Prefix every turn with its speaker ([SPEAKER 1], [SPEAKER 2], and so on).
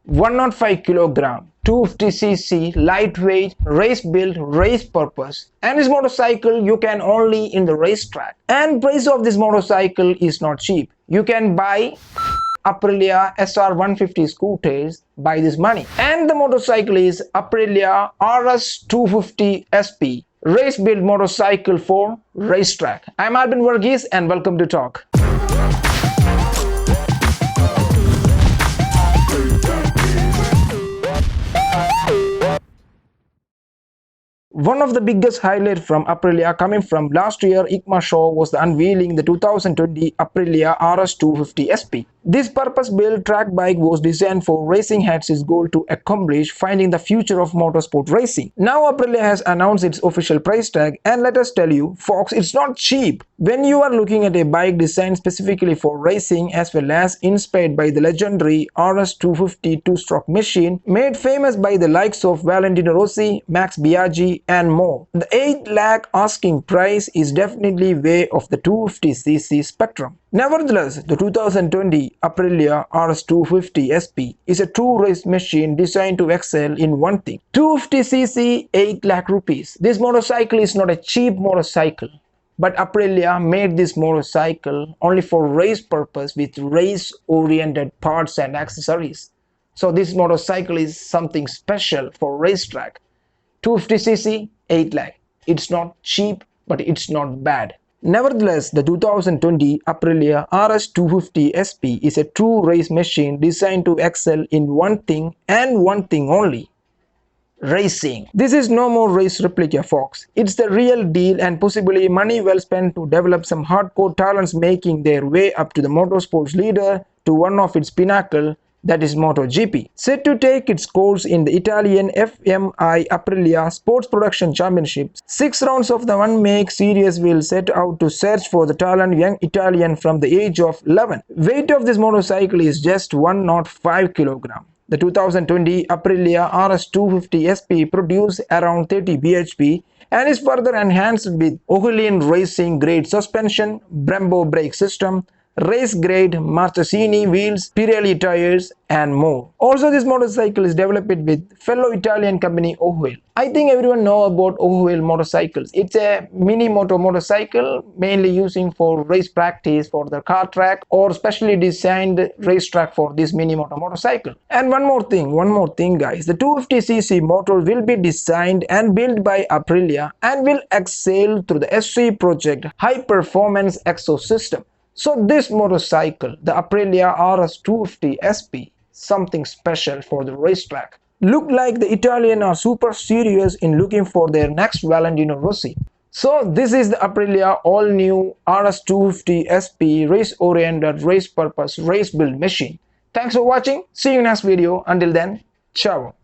[SPEAKER 1] 105 kilogram, 250cc, lightweight, race build, race purpose. And this motorcycle you can only in the racetrack. And price of this motorcycle is not cheap. You can buy Aprilia SR150 scooters by this money. And the motorcycle is Aprilia RS250 SP. Race build motorcycle for racetrack. I'm Arvind Varghese and welcome to Talk. One of the biggest highlights from Aprilia coming from last year EICMA show was the unveiling the 2020 Aprilia RS250 SP. This purpose-built track bike was designed for racing, had its goal to accomplish finding the future of motorsport racing. Now Aprilia has announced its official price tag, and let us tell you folks, it's not cheap. When you are looking at a bike designed specifically for racing as well as inspired by the legendary RS250 two-stroke machine made famous by the likes of Valentino Rossi, Max Biaggi and more, the 8 lakh asking price is definitely way off the 250cc spectrum. Nevertheless, the 2020 Aprilia RS250 SP is a true race machine designed to excel in one thing. 250cc, 8 lakh rupees. This motorcycle is not a cheap motorcycle, but Aprilia made this motorcycle only for race purpose with race-oriented parts and accessories. So this motorcycle is something special for racetrack. 250cc, 8 lakh. It's not cheap, but it's not bad. Nevertheless, the 2020 Aprilia RS250 SP is a true race machine designed to excel in one thing and one thing only: racing. This is no more race replica, folks. It's the real deal and possibly money well spent to develop some hardcore talents making their way up to the motorsports leader to one of its pinnacle, that is MotoGP. Set to take its course in the Italian FMI Aprilia Sports Production Championships, 6 rounds of the one-make series will set out to search for the talented young Italian from the age of 11. Weight of this motorcycle is just 105 kg. The 2020 Aprilia RS250 SP produced around 30 bhp and is further enhanced with Ohlian racing grade suspension, Brembo brake system, race grade Marchesini wheels, Pirelli tires and more. Also, this motorcycle is developed with fellow Italian company Ohlian. I think everyone know about Ohlian motorcycles. It's a mini motorcycle mainly using for race practice for the car track or specially designed racetrack for this mini motorcycle. And one more thing guys, the 250cc motor will be designed and built by Aprilia and will excel through the SC project high performance exosystem. So this motorcycle, the Aprilia RS250 SP, something special for the racetrack. Look like the Italians are super serious in looking for their next Valentino Rossi. So this is the Aprilia all-new RS250 SP race-oriented, race-purpose, race-build machine. Thanks for watching. See you in next video. Until then, ciao.